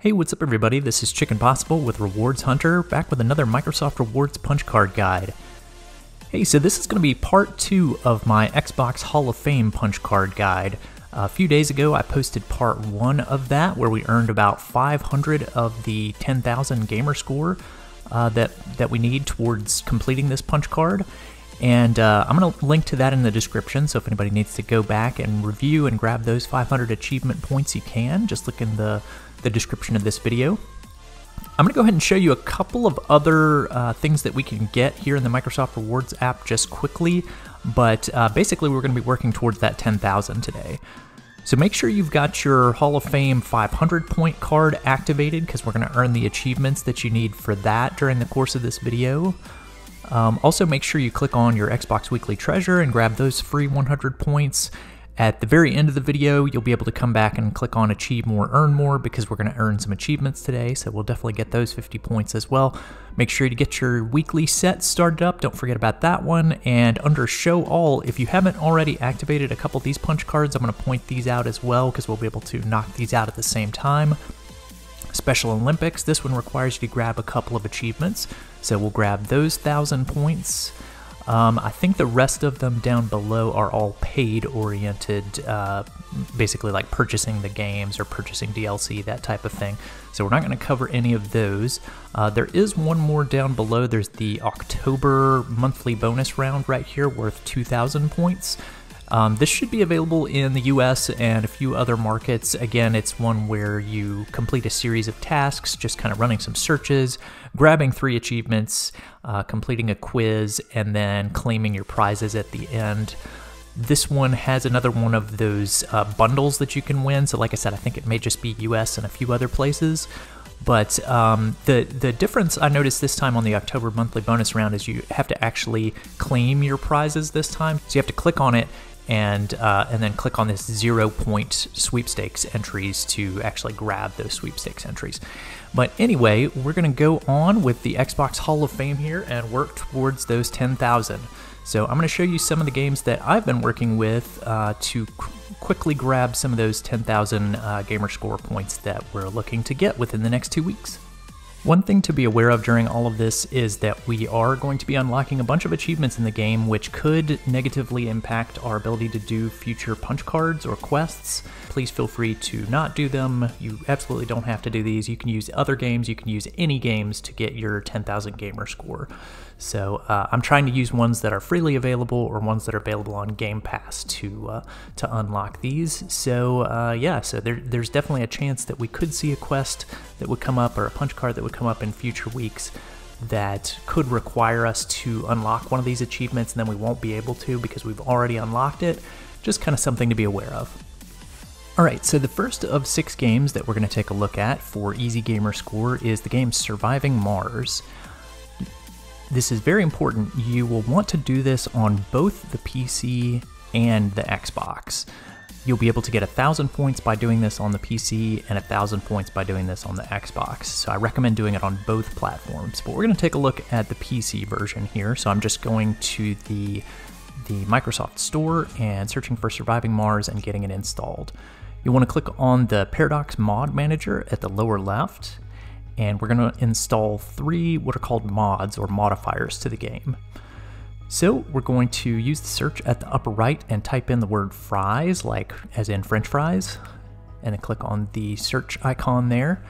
Hey, what's up everybody? This is Chicken Possible with Rewards Hunter, back with another Microsoft Rewards punch card guide. Hey, so this is going to be part 2 of my Xbox Hall of Fame punch card guide. A few days ago I posted part 1 of that, where we earned about 500 of the 10,000 Gamerscore that we need towards completing this punch card. And I'm going to link to that in the description, so if anybody needs to go back and review and grab those 500 achievement points, you can. Just look in the description of this video. I'm going to go ahead and show you a couple of other things that we can get here in the Microsoft Rewards app just quickly, but basically we're going to be working towards that 10,000 today. So make sure you've got your Hall of Fame 500 point card activated, because we're going to earn the achievements that you need for that during the course of this video. Also make sure you click on your Xbox Weekly Treasure and grab those free 100 points. At the very end of the video, you'll be able to come back and click on Achieve More, Earn More, because we're going to earn some achievements today, so we'll definitely get those 50 points as well. Make sure to get your weekly set started up, don't forget about that one, and under Show All, if you haven't already activated a couple of these punch cards, I'm going to point these out as well, because we'll be able to knock these out at the same time. Special Olympics, this one requires you to grab a couple of achievements, so we'll grab those 1,000 points. I think the rest of them down below are all paid oriented, basically like purchasing the games or purchasing DLC, that type of thing. So we're not going to cover any of those. There is one more down below. There's the October monthly bonus round right here worth 2,000 points. This should be available in the US and a few other markets. Again, it's one where you complete a series of tasks, just kind of running some searches, grabbing 3 achievements, completing a quiz, and then claiming your prizes at the end. This one has another one of those bundles that you can win. So like I said, I think it may just be US and a few other places. But the difference I noticed this time on the October monthly bonus round is you have to actually claim your prizes this time. So you have to click on it and then click on this 0-point sweepstakes entries to actually grab those sweepstakes entries. But anyway, we're going to go on with the Xbox Hall of Fame here and work towards those 10,000. So I'm going to show you some of the games that I've been working with to quickly grab some of those 10,000 Gamerscore points that we're looking to get within the next 2 weeks. One thing to be aware of during all of this is that we are going to be unlocking a bunch of achievements in the game which could negatively impact our ability to do future punch cards or quests. Please feel free to not do them. You absolutely don't have to do these. You can use other games, you can use any games to get your 10,000 Gamerscore. So I'm trying to use ones that are freely available or ones that are available on Game Pass to unlock these. So yeah, so there's definitely a chance that we could see a quest that would come up or a punch card that would come up in future weeks that could require us to unlock one of these achievements, and then we won't be able to because we've already unlocked it. Just kind of something to be aware of. Alright, so the first of 6 games that we're going to take a look at for Easy Gamerscore is the game Surviving Mars. This is very important. You will want to do this on both the PC and the Xbox. You'll be able to get 1,000 points by doing this on the PC and 1,000 points by doing this on the Xbox. So I recommend doing it on both platforms. But we're going to take a look at the PC version here. So I'm just going to the Microsoft Store and searching for Surviving Mars and getting it installed. You want to click on the Paradox Mod Manager at the lower left, and we're going to install 3 what are called mods or modifiers to the game. So we're going to use the search at the upper right and type in the word fries, like as in French fries, and then click on the search icon there.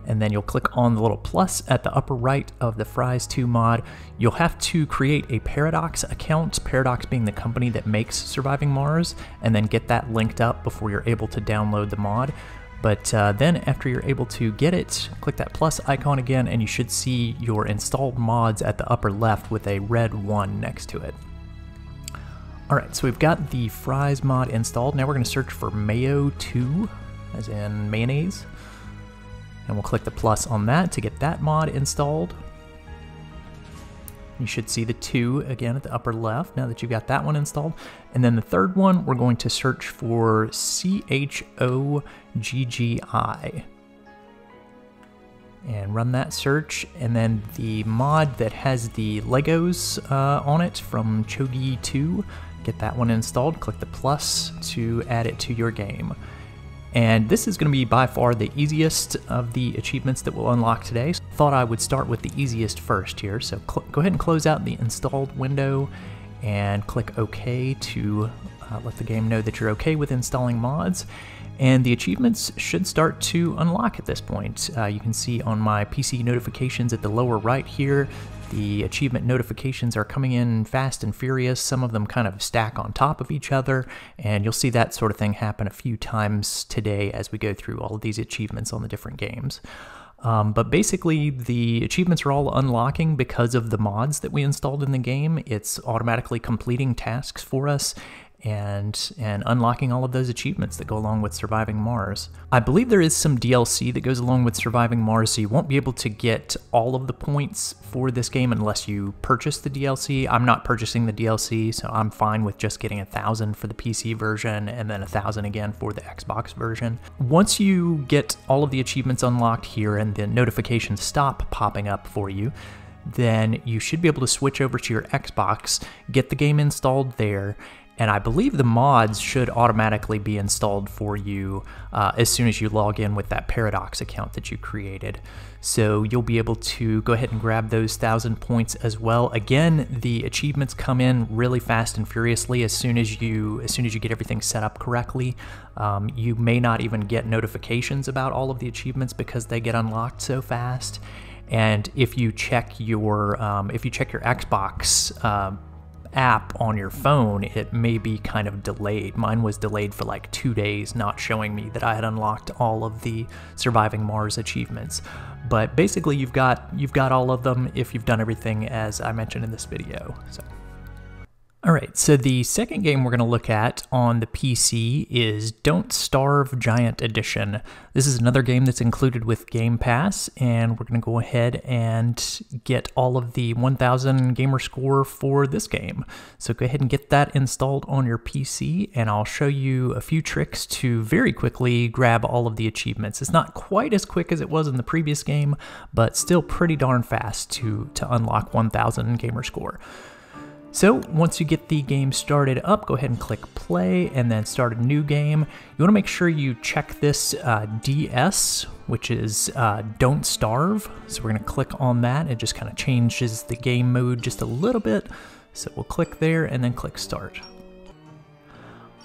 And then you'll click on the little plus at the upper right of the Fries 2 mod. You'll have to create a Paradox account, Paradox being the company that makes Surviving Mars, and then get that linked up before you're able to download the mod. But then after you're able to get it, click that plus icon again, and you should see your installed mods at the upper left with a red 1 next to it. Alright, so we've got the Fries mod installed. Now we're going to search for Mayo 2, as in mayonnaise. And we'll click the plus on that to get that mod installed. You should see the 2 again at the upper left now that you've got that one installed. And then the third one, we're going to search for CHOGGI. And run that search. And then the mod that has the Legos on it from Chogi 2, get that one installed. Click the plus to add it to your game. And this is going to be by far the easiest of the achievements that we'll unlock today. So I thought I would start with the easiest first here. So go ahead and close out the installed window and click OK to let the game know that you're okay with installing mods. And the achievements should start to unlock at this point. You can see on my PC notifications at the lower right here, the achievement notifications are coming in fast and furious. Some of them kind of stack on top of each other, and you'll see that sort of thing happen a few times today as we go through all of these achievements on the different games. But basically, the achievements are all unlocking because of the mods that we installed in the game. It's automatically completing tasks for us and unlocking all of those achievements that go along with surviving Mars. I believe there is some DLC that goes along with surviving Mars, so you won't be able to get all of the points for this game unless you purchase the DLC. I'm not purchasing the DLC, so I'm fine with just getting 1,000 for the PC version and then 1,000 again for the Xbox version. Once you get all of the achievements unlocked here and the notifications stop popping up for you, then you should be able to switch over to your Xbox, get the game installed there, and I believe the mods should automatically be installed for you as soon as you log in with that Paradox account that you created. So you'll be able to go ahead and grab those 1,000 points as well. Again, the achievements come in really fast and furiously as soon as you get everything set up correctly. You may not even get notifications about all of the achievements because they get unlocked so fast. And if you check your Xbox app on your phone, it may be kind of delayed. Mine was delayed for like 2 days, not showing me that I had unlocked all of the Surviving Mars achievements. But basically, you've got all of them if you've done everything as I mentioned in this video. Alright, so the second game we're going to look at on the PC is Don't Starve Giant Edition. This is another game that's included with Game Pass, and we're going to go ahead and get all of the 1,000 Gamerscore for this game. So go ahead and get that installed on your PC, and I'll show you a few tricks to very quickly grab all of the achievements. It's not quite as quick as it was in the previous game, but still pretty darn fast to unlock 1,000 Gamerscore. So once you get the game started up, go ahead and click play and then start a new game. You want to make sure you check this DS, which is Don't Starve. So we're going to click on that. It just kind of changes the game mode just a little bit. So we'll click there and then click start.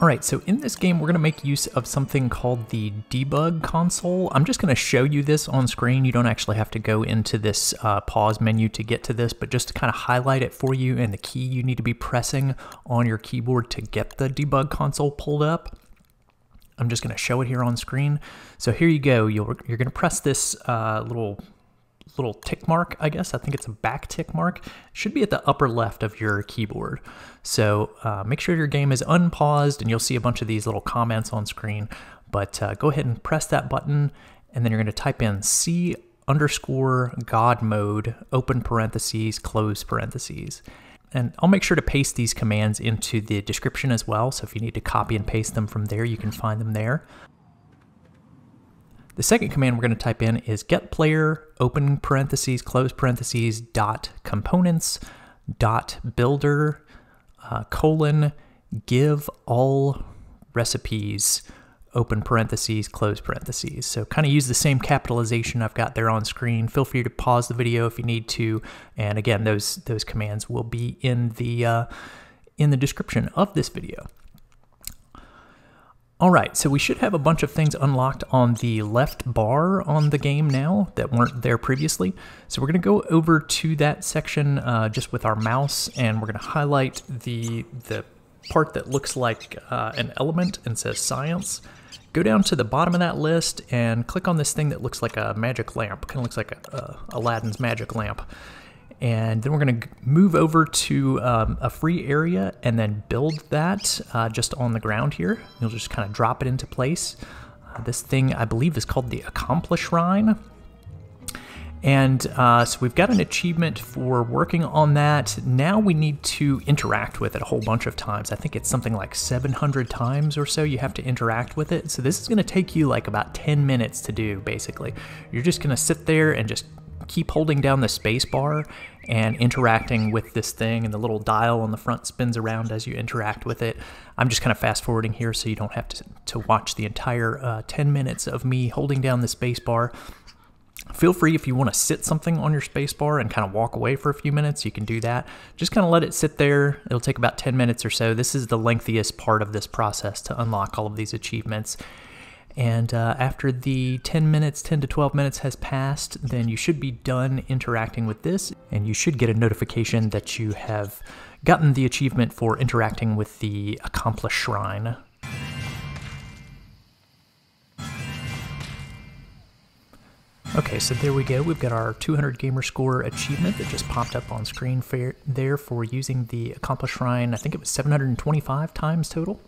Alright, so in this game, we're going to make use of something called the debug console. I'm just going to show you this on screen. You don't actually have to go into this pause menu to get to this, but just to kind of highlight it for you and the key you need to be pressing on your keyboard to get the debug console pulled up. I'm just going to show it here on screen. So here you go. You're going to press this little tick mark, I guess. I think it's a back tick mark. It should be at the upper left of your keyboard. So make sure your game is unpaused, and you'll see a bunch of these little comments on screen. But go ahead and press that button, and then you're going to type in C_God mode, open parentheses, close parentheses. And I'll make sure to paste these commands into the description as well. So if you need to copy and paste them from there, you can find them there. The second command we're going to type in is GetPlayer, open parentheses, close parentheses, .components.builder, GiveAllRecipes, open parentheses, close parentheses. So kind of use the same capitalization I've got there on screen. Feel free to pause the video if you need to. And again, those commands will be in the description of this video. Alright, so we should have a bunch of things unlocked on the left bar on the game now that weren't there previously. So we're going to go over to that section just with our mouse, and we're going to highlight the part that looks like an element and says science. Go down to the bottom of that list and click on this thing that looks like a magic lamp. Kind of looks like Aladdin's magic lamp. And then we're going to move over to a free area and then build that just on the ground here. You'll just kind of drop it into place. This thing, I believe, is called the Accomplish Shrine. And so we've got an achievement for working on that. Now we need to interact with it a whole bunch of times. I think it's something like 700 times or so you have to interact with it. So this is going to take you like about 10 minutes to do, basically. You're just going to sit there and just keep holding down the space bar and interacting with this thing, and the little dial on the front spins around as you interact with it. I'm just kind of fast forwarding here so you don't have to watch the entire 10 minutes of me holding down the space bar. Feel free, if you want to sit something on your space bar and kind of walk away for a few minutes, you can do that. Just kind of let it sit there. It'll take about 10 minutes or so. This is the lengthiest part of this process to unlock all of these achievements. And after the 10 to 12 minutes has passed, then you should be done interacting with this, and you should get a notification that you have gotten the achievement for interacting with the accomplished shrine. Okay, so there we go. We've got our 200 Gamerscore achievement that just popped up on screen there for using the accomplished shrine. I think it was 725 times total.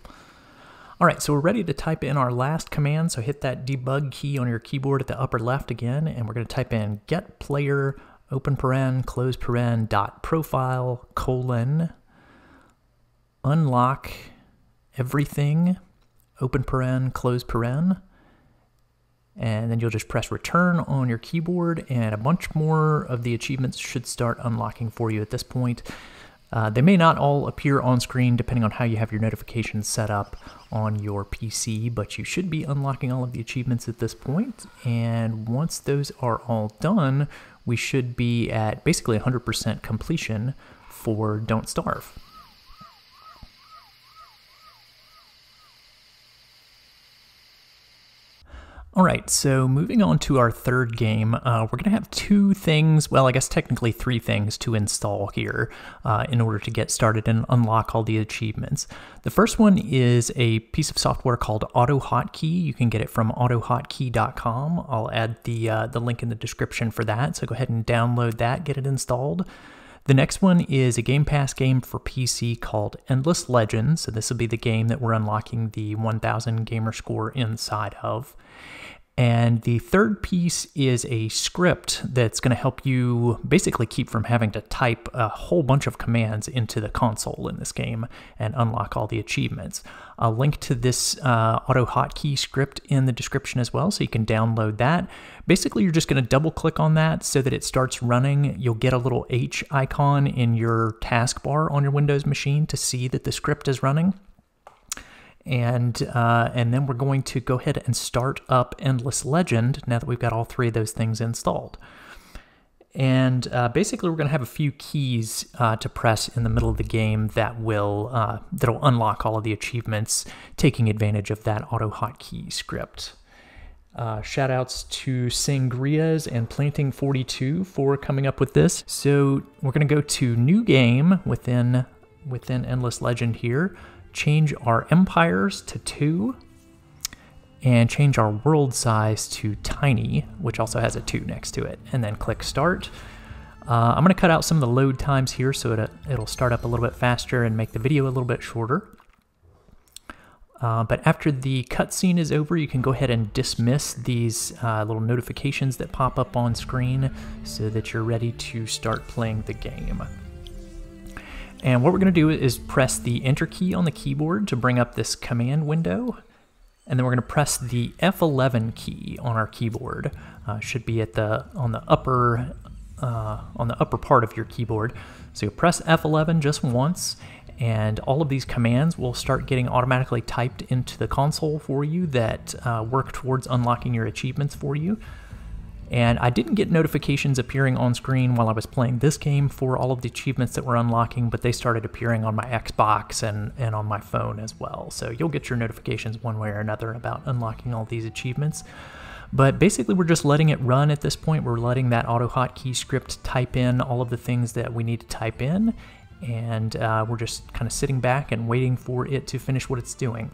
All right, so we're ready to type in our last command. So hit that debug key on your keyboard at the upper left again, and we're going to type in GetPlayer open paren close paren dot profile colon unlock everything open paren close paren. And then you'll just press return on your keyboard, and a bunch more of the achievements should start unlocking for you at this point. They may not all appear on screen depending on how you have your notifications set up on your PC, but you should be unlocking all of the achievements at this point. And once those are all done, we should be at basically 100% completion for Don't Starve. All right, so moving on to our third game, we're going to have two things, well, I guess technically three things to install here in order to get started and unlock all the achievements. The first one is a piece of software called AutoHotkey. You can get it from autohotkey.com. I'll add the link in the description for that, so go ahead and download that, get it installed. The next one is a Game Pass game for PC called Endless Legends. So this will be the game that we're unlocking the 1000 Gamerscore inside of. And the third piece is a script that's going to help you basically keep from having to type a whole bunch of commands into the console in this game and unlock all the achievements. I'll link to this AutoHotkey script in the description as well, so you can download that. Basically, you're just going to double click on that so that it starts running. You'll get a little H icon in your taskbar on your Windows machine to see that the script is running. And then we're going to go ahead and start up Endless Legend now that we've got all three of those things installed. And basically we're going to have a few keys to press in the middle of the game that that'll unlock all of the achievements, taking advantage of that AutoHotkey script. Shoutouts to Sangrias and Planting42 for coming up with this. So we're going to go to New Game within Endless Legend here. Change our empires to 2, and change our world size to tiny, which also has a 2 next to it, and then click start. I'm going to cut out some of the load times here so it'll start up a little bit faster and make the video a little bit shorter. But after the cutscene is over, you can go ahead and dismiss these little notifications that pop up on screen so that you're ready to start playing the game. And what we're going to do is press the Enter key on the keyboard to bring up this command window. And then we're going to press the F11 key on our keyboard. Should be at on the upper part of your keyboard. So you press F11 just once, and all of these commands will start getting automatically typed into the console for you that work towards unlocking your achievements for you. And I didn't get notifications appearing on screen while I was playing this game for all of the achievements that we're unlocking, but they started appearing on my Xbox and on my phone as well. So you'll get your notifications one way or another about unlocking all these achievements. But basically we're just letting it run at this point. We're letting that AutoHotkey script type in all of the things that we need to type in, and we're just kind of sitting back and waiting for it to finish what it's doing.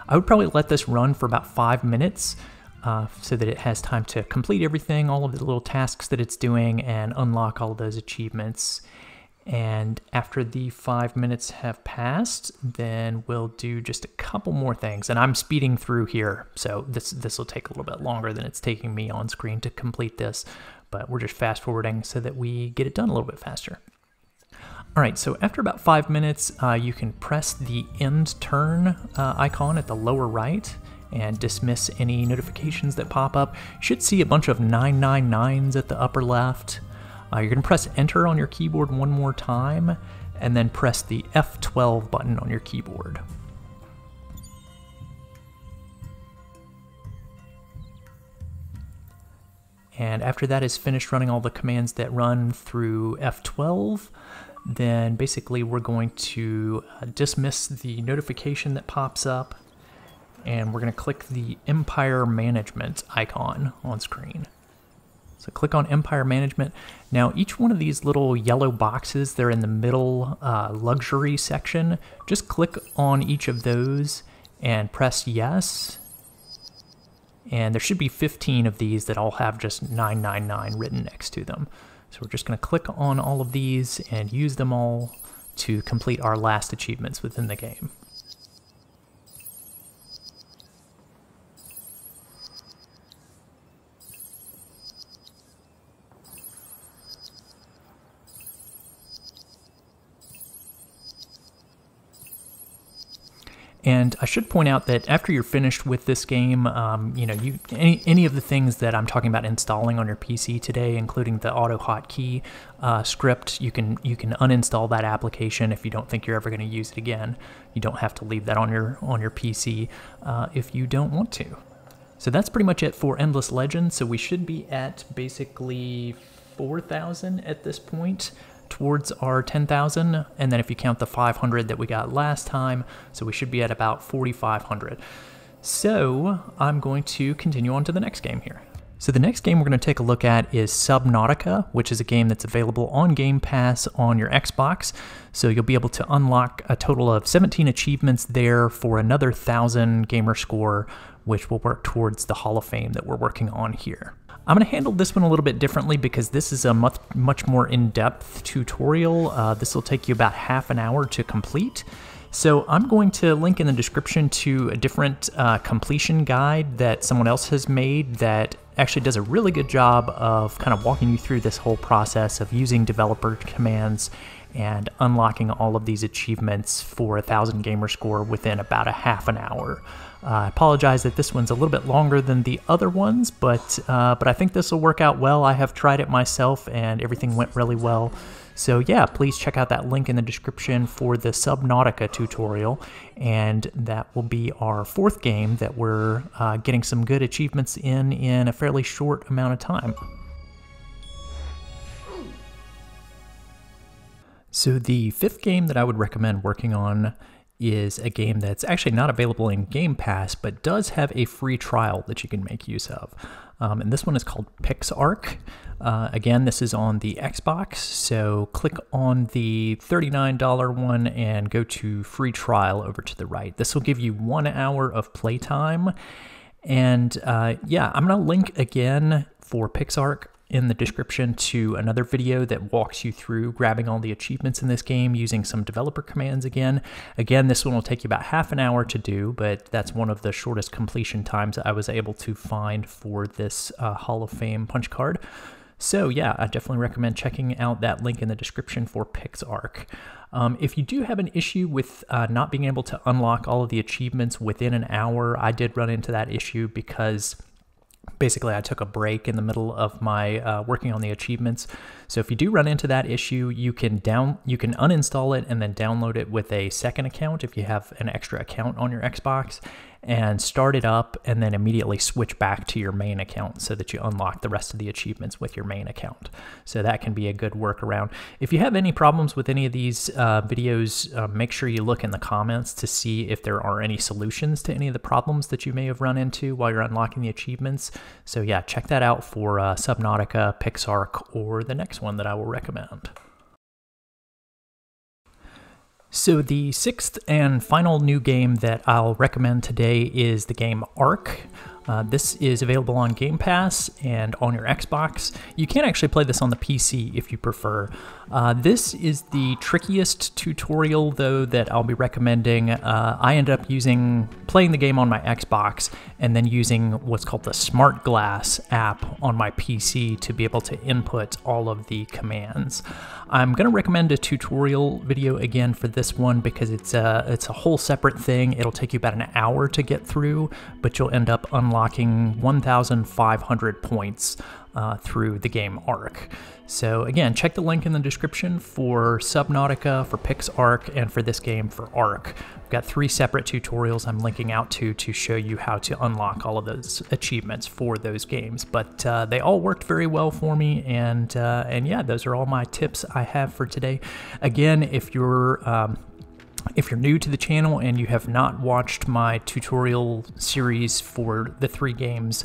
I would probably let this run for about 5 minutes. So that it has time to complete everything, all of the little tasks that it's doing, and unlock all of those achievements. And after the 5 minutes have passed, then we'll do just a couple more things. And I'm speeding through here, so this will take a little bit longer than it's taking me on screen to complete this. But we're just fast forwarding so that we get it done a little bit faster. All right, so after about 5 minutes, you can press the end turn icon at the lower right, and dismiss any notifications that pop up. You should see a bunch of 999s at the upper left. You're going to press enter on your keyboard one more time, and then press the F12 button on your keyboard. And after that is finished running all the commands that run through F12, then basically we're going to dismiss the notification that pops up, and we're going to click the Empire Management icon on screen. So click on Empire Management. Now each one of these little yellow boxes, they're in the middle luxury section. Just click on each of those and press yes. And there should be 15 of these that all have just 999 written next to them. So we're just going to click on all of these and use them all to complete our last achievements within the game. And I should point out that after you're finished with this game, any of the things that I'm talking about installing on your PC today, including the auto hotkey script, you can uninstall that application if you don't think you're ever going to use it again. You don't have to leave that on your PC if you don't want to. So that's pretty much it for Endless Legend. So we should be at basically 4,000 at this point, towards our 10,000, and then if you count the 500 that we got last time, so we should be at about 4,500. So I'm going to continue on to the next game here. So the next game we're going to take a look at is Subnautica, which is a game that's available on Game Pass on your Xbox. So you'll be able to unlock a total of 17 achievements there for another 1,000 Gamerscore, which will work towards the Hall of Fame that we're working on here. I'm going to handle this one a little bit differently because this is a much more in-depth tutorial. This will take you about half an hour to complete. So I'm going to link in the description to a different completion guide that someone else has made that actually does a really good job of kind of walking you through this whole process of using developer commands and unlocking all of these achievements for 1,000 Gamerscore within about a half an hour. I apologize that this one's a little bit longer than the other ones, but I think this will work out well. I have tried it myself and everything went really well. So yeah, please check out that link in the description for the Subnautica tutorial, and that will be our 4th game that we're getting some good achievements in a fairly short amount of time. So the 5th game that I would recommend working on is a game that's actually not available in Game Pass, but does have a free trial that you can make use of. And this one is called PixArk. Again, this is on the Xbox, so click on the $39 one and go to free trial over to the right. This will give you 1 hour of playtime. And yeah, I'm going to link again for PixArk in the description to another video that walks you through grabbing all the achievements in this game using some developer commands again. Again, this one will take you about half an hour to do, but that's one of the shortest completion times I was able to find for this Hall of Fame punch card. So yeah, I definitely recommend checking out that link in the description for PixArk. If you do have an issue with not being able to unlock all of the achievements within an hour, I did run into that issue because basically I took a break in the middle of my working on the achievements. So if you do run into that issue, you can uninstall it and then download it with a second account if you have an extra account on your Xbox, and start it up and then immediately switch back to your main account so that you unlock the rest of the achievements with your main account. So that can be a good workaround. If you have any problems with any of these videos, make sure you look in the comments to see if there are any solutions to any of the problems that you may have run into while you're unlocking the achievements. So yeah, check that out for Subnautica, PixArk, or the next one that I will recommend. So the 6th and final new game that I'll recommend today is the game Ark. This is available on Game Pass and on your Xbox. You can actually play this on the PC if you prefer. This is the trickiest tutorial, though, that I'll be recommending. I ended up playing the game on my Xbox and then using what's called the Smart Glass app on my PC to be able to input all of the commands. I'm going to recommend a tutorial video again for this one because it's a whole separate thing. It'll take you about an hour to get through, but you'll end up unlocking 1,500 points through the game Ark. So again, check the link in the description for Subnautica, for PixArk, and for this game for Ark. I've got 3 separate tutorials I'm linking out to show you how to unlock all of those achievements for those games. But they all worked very well for me, and yeah, those are all my tips I have for today. Again, if you're new to the channel and you have not watched my tutorial series for the 3 games,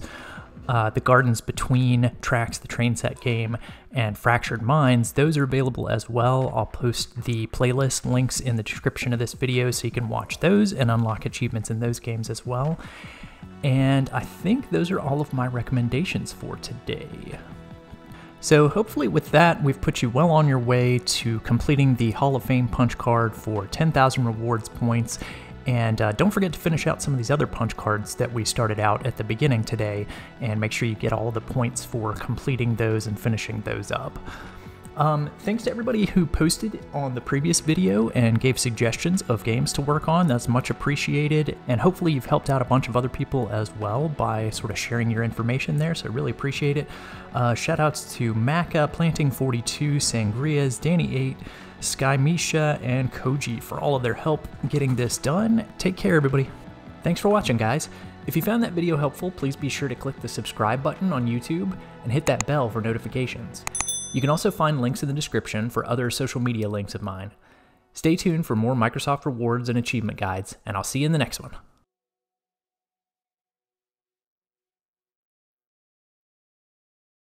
The Gardens Between, Tracks, the Train Set game, and Fractured Minds, those are available as well. I'll post the playlist links in the description of this video so you can watch those and unlock achievements in those games as well. And I think those are all of my recommendations for today. So hopefully with that, we've put you well on your way to completing the Hall of Fame punch card for 10,000 rewards points. And don't forget to finish out some of these other punch cards that we started out at the beginning today, and make sure you get all of the points for completing those and finishing those up. Thanks to everybody who posted on the previous video and gave suggestions of games to work on. That's much appreciated, and hopefully you've helped out a bunch of other people as well by sort of sharing your information there, so I really appreciate it. Shoutouts to Macca, Planting42, Sangrias, Danny8, Sky Misha, and Koji for all of their help getting this done. Take care, everybody. Thanks for watching, guys. If you found that video helpful, please be sure to click the subscribe button on YouTube and hit that bell for notifications. You can also find links in the description for other social media links of mine. Stay tuned for more Microsoft rewards and achievement guides, and I'll see you in the next one.